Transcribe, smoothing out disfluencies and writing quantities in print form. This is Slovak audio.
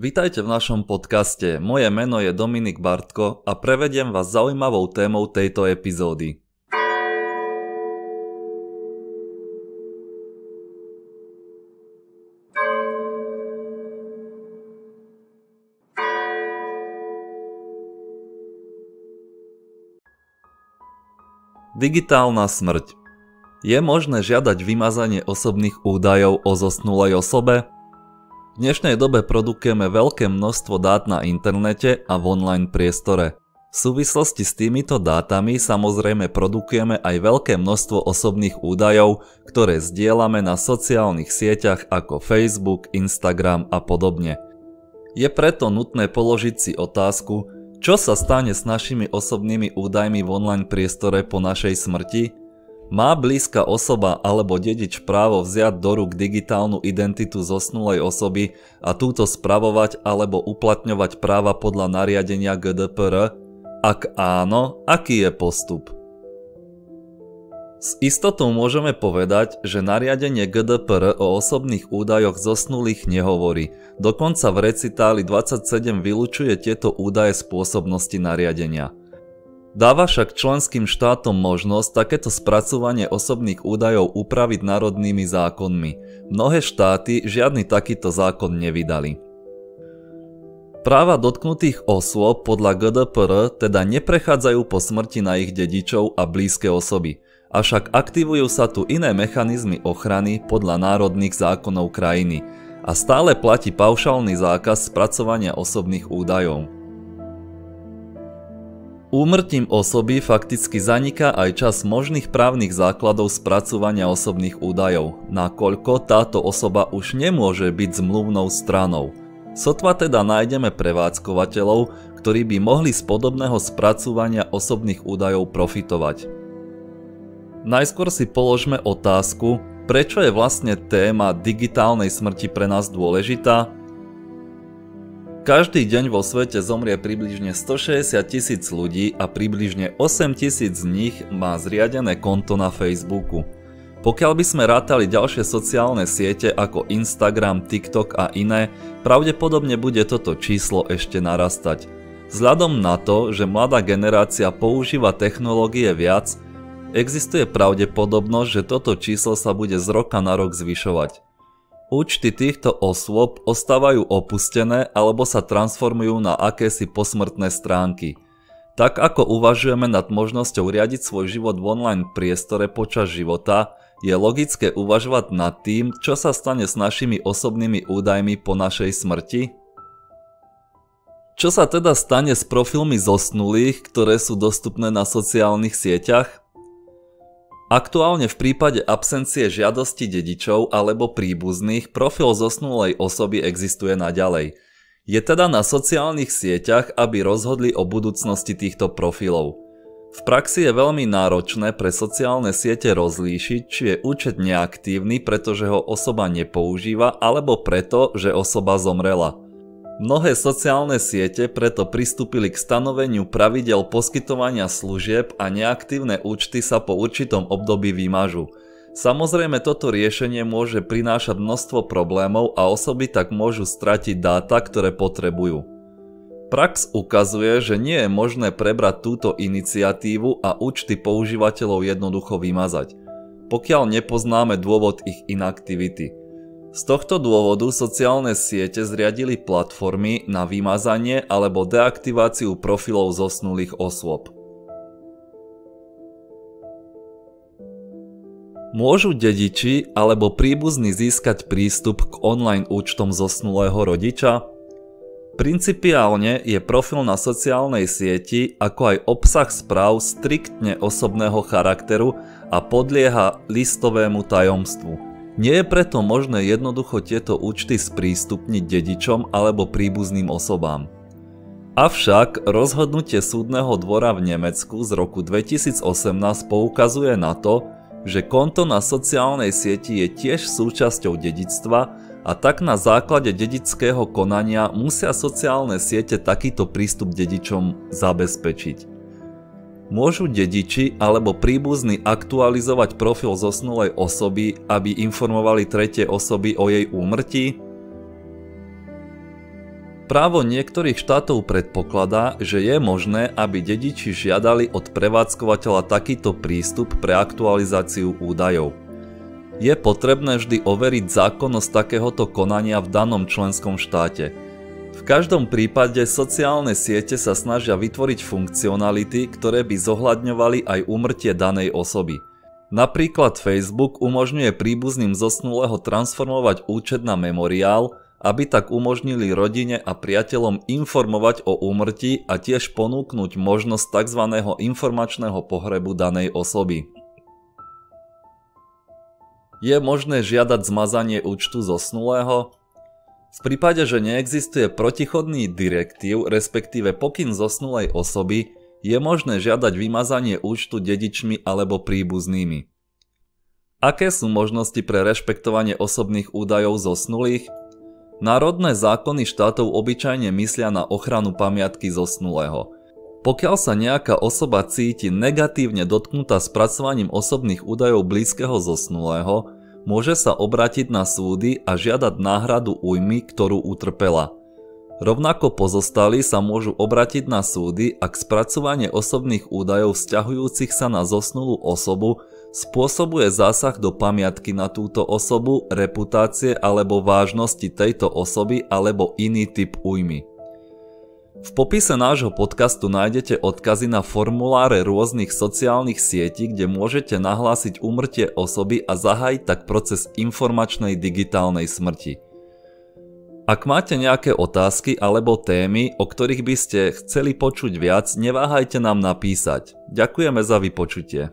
Vitajte v našom podcaste. Moje meno je Dominik Bartko a prevediem vás zaujímavou témou tejto epizódy. Digitálna smrť. Je možné žiadať vymazanie osobných údajov o zosnulej osobe? V dnešnej dobe produkujeme veľké množstvo dát na internete a v online priestore. V súvislosti s týmito dátami samozrejme produkujeme aj veľké množstvo osobných údajov, ktoré zdieľame na sociálnych sieťach ako Facebook, Instagram a podobne. Je preto nutné položiť si otázku, čo sa stane s našimi osobnými údajmi v online priestore po našej smrti? Má blízka osoba alebo dedič právo vziať do rúk digitálnu identitu zosnulej osoby a túto spravovať alebo uplatňovať práva podľa nariadenia GDPR? Ak áno, aký je postup? S istotou môžeme povedať, že nariadenie GDPR o osobných údajoch zosnulých nehovorí. Dokonca v recitáli 27 vylučuje tieto údaje z pôsobnosti nariadenia. Dáva však členským štátom možnosť takéto spracovanie osobných údajov upraviť národnými zákonmi. Mnohé štáty žiadny takýto zákon nevydali. Práva dotknutých osôb podľa GDPR teda neprechádzajú po smrti na ich dedičov a blízke osoby, avšak aktivujú sa tu iné mechanizmy ochrany podľa národných zákonov krajiny a stále platí paušálny zákaz spracovania osobných údajov. Úmrtím osoby fakticky zaniká aj čas možných právnych základov spracovania osobných údajov, nakoľko táto osoba už nemôže byť zmluvnou stranou. Sotva teda nájdeme prevádzkovateľov, ktorí by mohli z podobného spracovania osobných údajov profitovať. Najskôr si položme otázku, prečo je vlastne téma digitálnej smrti pre nás dôležitá? Každý deň vo svete zomrie približne 160 000 ľudí a približne 8 000 z nich má zriadené konto na Facebooku. Pokiaľ by sme rátali ďalšie sociálne siete ako Instagram, TikTok a iné, pravdepodobne bude toto číslo ešte narastať. Vzhľadom na to, že mladá generácia používa technológie viac, existuje pravdepodobnosť, že toto číslo sa bude z roka na rok zvyšovať. Účty týchto osôb ostávajú opustené alebo sa transformujú na akési posmrtné stránky. Tak ako uvažujeme nad možnosťou riadiť svoj život v online priestore počas života, je logické uvažovať nad tým, čo sa stane s našimi osobnými údajmi po našej smrti? Čo sa teda stane s profilmi zosnulých, ktoré sú dostupné na sociálnych sieťach? Aktuálne v prípade absencie žiadosti dedičov alebo príbuzných profil zosnulej osoby existuje naďalej. Je teda na sociálnych sieťach, aby rozhodli o budúcnosti týchto profilov. V praxi je veľmi náročné pre sociálne siete rozlíšiť, či je účet neaktívny, pretože ho osoba nepoužíva, alebo preto, že osoba zomrela. Mnohé sociálne siete preto pristúpili k stanoveniu pravidiel poskytovania služieb a neaktívne účty sa po určitom období vymažú. Samozrejme toto riešenie môže prinášať množstvo problémov a osoby tak môžu stratiť dáta, ktoré potrebujú. Prax ukazuje, že nie je možné prebrať túto iniciatívu a účty používateľov jednoducho vymazať, pokiaľ nepoznáme dôvod ich inaktivity. Z tohto dôvodu sociálne siete zriadili platformy na vymazanie alebo deaktiváciu profilov zosnulých osôb. Môžu dediči alebo príbuzní získať prístup k online účtom zosnulého rodiča? Principiálne je profil na sociálnej sieti ako aj obsah správ striktne osobného charakteru a podlieha listovému tajomstvu. Nie je preto možné jednoducho tieto účty sprístupniť dedičom alebo príbuzným osobám. Avšak rozhodnutie súdneho dvora v Nemecku z roku 2018 poukazuje na to, že konto na sociálnej sieti je tiež súčasťou dedičstva a tak na základe dedičského konania musia sociálne siete takýto prístup dedičom zabezpečiť. Môžu dediči alebo príbuzní aktualizovať profil zosnulej osoby, aby informovali tretie osoby o jej úmrtí? Právo niektorých štátov predpokladá, že je možné, aby dediči žiadali od prevádzkovateľa takýto prístup pre aktualizáciu údajov. Je potrebné vždy overiť zákonnosť takéhoto konania v danom členskom štáte. V každom prípade sociálne siete sa snažia vytvoriť funkcionality, ktoré by zohľadňovali aj úmrtie danej osoby. Napríklad Facebook umožňuje príbuzným zosnulého transformovať účet na memoriál, aby tak umožnili rodine a priateľom informovať o úmrtí a tiež ponúknuť možnosť tzv. Informačného pohrebu danej osoby. Je možné žiadať zmazanie účtu zosnulého? V prípade, že neexistuje protichodný direktív, respektíve pokyn zosnulej osoby, je možné žiadať vymazanie účtu dedičmi alebo príbuznými. Aké sú možnosti pre rešpektovanie osobných údajov zosnulých? Národné zákony štátov obyčajne myslia na ochranu pamiatky zosnulého. Pokiaľ sa nejaká osoba cíti negatívne dotknutá spracovaním osobných údajov blízkeho zosnulého, môže sa obrátiť na súdy a žiadať náhradu újmy, ktorú utrpela. Rovnako pozostali sa môžu obrátiť na súdy, ak spracovanie osobných údajov vzťahujúcich sa na zosnulú osobu spôsobuje zásah do pamiatky na túto osobu, reputácie alebo vážnosti tejto osoby alebo iný typ újmy. V popise nášho podcastu nájdete odkazy na formuláre rôznych sociálnych sietí, kde môžete nahlásiť úmrtie osoby a zahájiť tak proces informačnej digitálnej smrti. Ak máte nejaké otázky alebo témy, o ktorých by ste chceli počuť viac, neváhajte nám napísať. Ďakujeme za vypočutie.